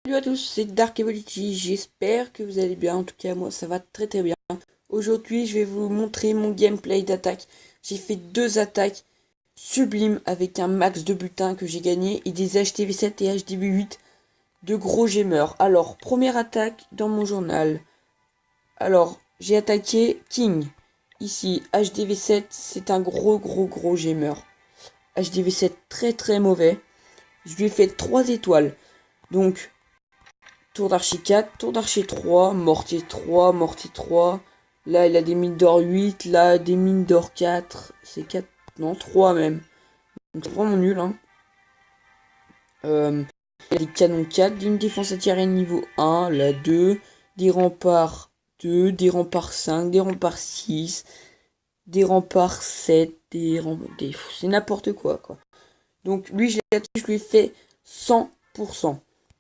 Salut à tous, c'est Dark Evolution, j'espère que vous allez bien, en tout cas moi ça va très très bien. Aujourd'hui je vais vous montrer mon gameplay d'attaque. J'ai fait deux attaques sublimes avec un max de butin que j'ai gagné et des HTV7 et HDV8 de gros gemeurs. Alors, première attaque dans mon journal. Alors, j'ai attaqué King. Ici, HDV7, c'est un gros gemeur. HDV7 très très mauvais. Je lui ai fait 3 étoiles. Donc, tour d'archer 4, tour d'archer 3, mortier 3, mortier 3. Là, il a des mines d'or 8, là, des mines d'or 4. C'est 4, non, 3 même. Donc, c'est vraiment nul, hein. Il y a des canons 4, une défense antiaérienne niveau 1, là 2, des remparts 2, des remparts 5, des remparts 6, des remparts 7, c'est n'importe quoi. Donc, lui, je lui ai fait 100%.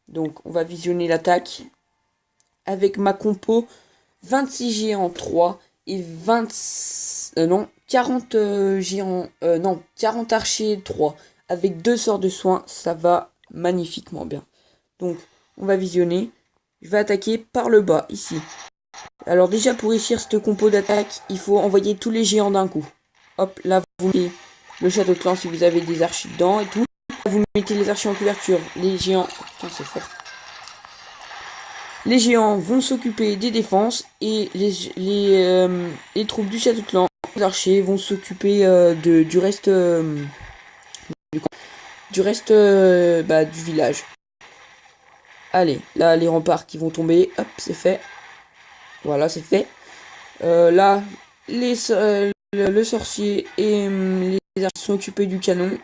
Donc, on va visionner l'attaque avec ma compo 26 géants 3 et 40 géants, non, 40 archers 3 avec 2 sorts de soins, ça va magnifiquement bien. Donc, on va visionner. Je vais attaquer par le bas, ici. Alors déjà, pour réussir cette compo d'attaque, il faut envoyer tous les géants d'un coup. Hop, là, vous mettez le château de clan si vous avez des archers dedans et tout. Vous mettez les archers en couverture, les géants... Putain, c'est fort. Les géants vont s'occuper des défenses et les troupes du château de clan, les archers, vont s'occuper du reste, du village. Allez, là les remparts qui vont tomber, hop, c'est fait. Voilà, c'est fait. Là, le sorcier et les archers sont occupés du canon.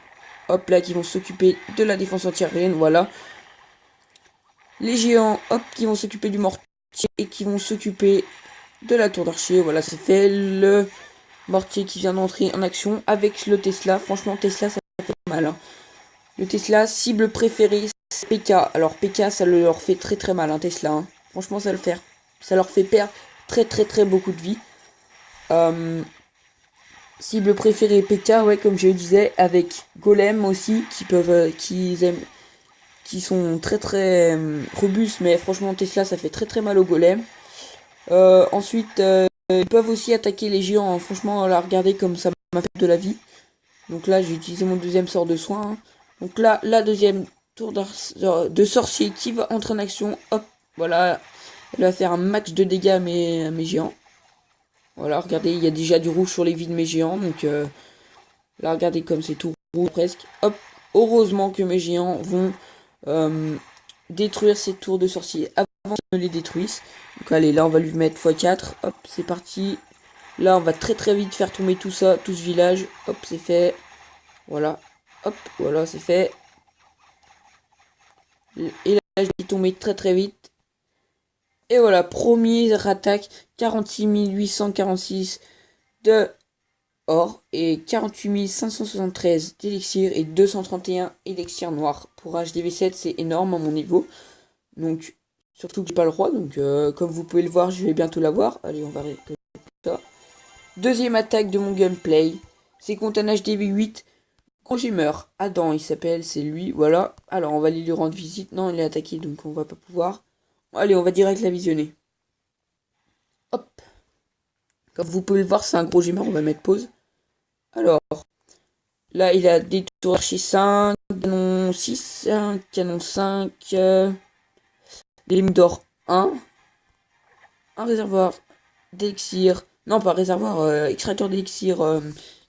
Hop, là, qui vont s'occuper de la défense antiaérienne, voilà. Les géants, hop, qui vont s'occuper du mortier et qui vont s'occuper de la tour d'archer. Voilà, c'est fait. Le mortier qui vient d'entrer en action avec le Tesla. Franchement, Tesla, ça fait mal. Hein. Le Tesla, cible préférée, c'est PK. Alors, PK, ça leur fait très très mal, hein, Tesla. Hein. Franchement, ça leur fait perdre très beaucoup de vie. Cible préférée, PK, ouais, comme je le disais, avec Golem aussi, qui sont très robustes, mais franchement Tesla ça fait très mal au golem. Ensuite ils peuvent aussi attaquer les géants, hein. Franchement là regardez comme ça m'a fait de la vie. Donc là j'ai utilisé mon deuxième sort de soin, hein. Donc là la deuxième tour de sorcier qui va entrer en action, hop, voilà, elle va faire un max de dégâts à mes géants. Voilà, regardez, il y a déjà du rouge sur les vies de mes géants, donc là regardez comme c'est tout rouge presque. Hop, heureusement que mes géants vont détruire ces tours de sorcier avant qu'ils ne les détruisent. Donc allez, là on va lui mettre x4. Hop, c'est parti. Là on va très vite faire tomber tout ça, tout ce village. Hop, c'est fait. Voilà. Hop, voilà, c'est fait. Et là je vais tomber très vite. Et voilà, première attaque. 46 846 de or et 48 573 d'élixir et 231 élixirs noirs. Pour HDV7, c'est énorme à mon niveau. Donc, surtout que j'ai pas le roi. Donc, comme vous pouvez le voir, je vais bientôt l'avoir. Allez, on va récupérer ça. Deuxième attaque de mon gameplay. C'est contre un HDV8. Quand j'ai meurs, Adam, il s'appelle, c'est lui. Voilà. Alors, on va aller lui rendre visite. Non, il est attaqué, donc on va pas pouvoir. Allez, on va direct la visionner. Hop. Comme vous pouvez le voir, c'est un gros gemeur. On va mettre pause. Alors, là, il a des tours d'archer 5, canon 6, canon 5, des mines d'or 1, un réservoir d'élixir, non pas réservoir, extracteur d'élixir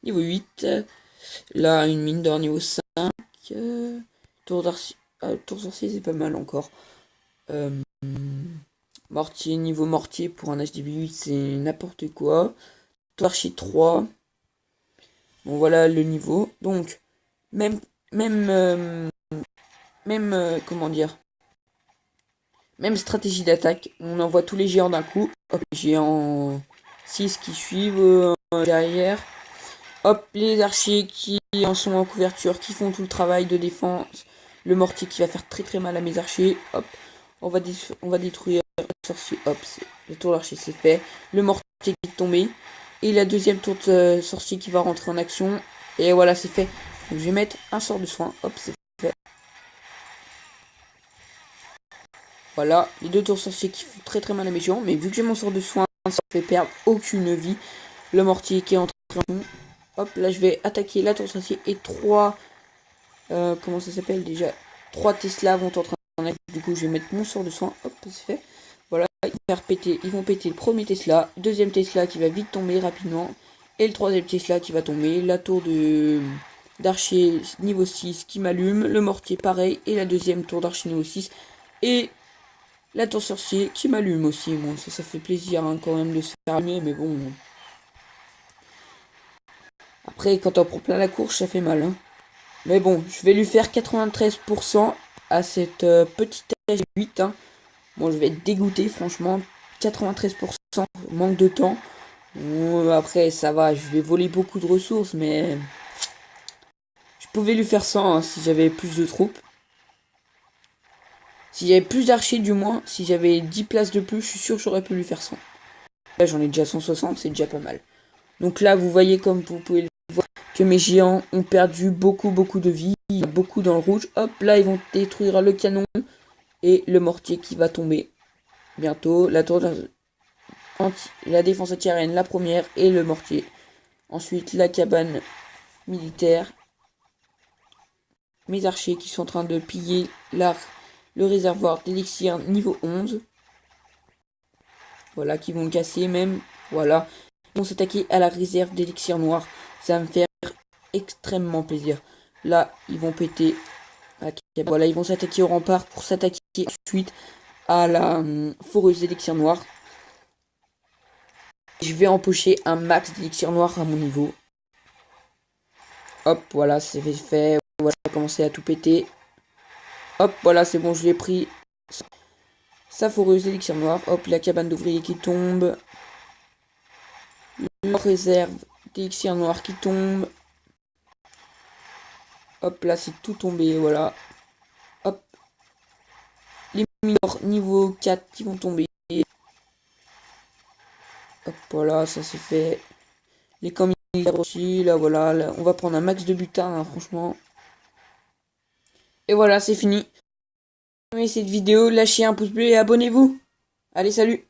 niveau 8, là une mine d'or niveau 5, tour sorcier c'est pas mal encore, mortier, niveau mortier pour un HDV8 c'est n'importe quoi, tour d'archer 3, bon voilà le niveau, donc même comment dire, même stratégie d'attaque, on envoie tous les géants d'un coup. Hop, les géants 6 qui suivent derrière. Hop, les archers qui en sont en couverture, qui font tout le travail de défense. Le mortier qui va faire très mal à mes archers. Hop, on va détruire le sorcier. Hop, le tour d'archer c'est fait. Le mortier qui est tombé. Et la deuxième tour de sorcier qui va rentrer en action. Et voilà, c'est fait. Donc je vais mettre un sort de soin. Hop, c'est fait. Voilà, les deux tours sorciers qui font très mal à mes géants. Mais vu que j'ai mon sort de soin, ça fait perdre aucune vie. Le mortier qui est en train de... Hop, là je vais attaquer la tour sorcier et 3... comment ça s'appelle déjà? 3 Tesla vont entrer en action. Du coup je vais mettre mon sort de soin. Hop, c'est fait. Voilà, ils vont péter le premier Tesla. Deuxième Tesla qui va vite tomber rapidement. Et le troisième Tesla qui va tomber. La tour de d'archer niveau 6 qui m'allume. Le mortier pareil. Et la deuxième tour d'archer niveau 6. Et la tour sorcier qui m'allume aussi. Bon, ça fait plaisir hein, quand même de se faire allumer. Mais bon. Après, quand on prend plein la course, ça fait mal. Hein. Mais bon, je vais lui faire 93% à cette petite H8. Hein. Bon, je vais être dégoûté, franchement. 93%, manque de temps. Bon, après, ça va, je vais voler beaucoup de ressources, mais... Je pouvais lui faire 100 hein, si j'avais plus de troupes. Si j'avais plus d'archers, du moins. Si j'avais 10 places de plus, je suis sûr que j'aurais pu lui faire 100. Là, j'en ai déjà 160, c'est déjà pas mal. Donc là, vous voyez, comme vous pouvez le voir, que mes géants ont perdu beaucoup de vie. Il y a beaucoup dans le rouge. Hop, là, ils vont détruire le canon et le mortier qui va tomber. Bientôt, la tour la défense antiaérienne, la première, et le mortier. Ensuite, la cabane militaire. Mes archers qui sont en train de piller le réservoir d'élixir niveau 11. Voilà, qui vont casser même. Voilà. Ils vont s'attaquer à la réserve d'élixir noir. Ça va me faire extrêmement plaisir. Là, ils vont péter. Voilà, ils vont s'attaquer au rempart pour s'attaquer ensuite à la foreuse d'élixir noir. Je vais empocher un max d'élixir noir à mon niveau. Hop, voilà, c'est fait. Voilà, ça a commencé à tout péter. Hop, voilà, c'est bon, je l'ai pris. Sa foreuse d'élixir noir. Hop, la cabane d'ouvriers qui tombe. La réserve d'élixir noir qui tombe. Hop, là, c'est tout tombé, voilà. Hop. Les mineurs niveau 4 qui vont tomber. Hop, voilà, ça c'est fait. Les camps militaires aussi, là, voilà. Là, on va prendre un max de butin, hein, franchement. Et voilà, c'est fini. Si vous aimez cette vidéo, lâchez un pouce bleu et abonnez-vous. Allez, salut!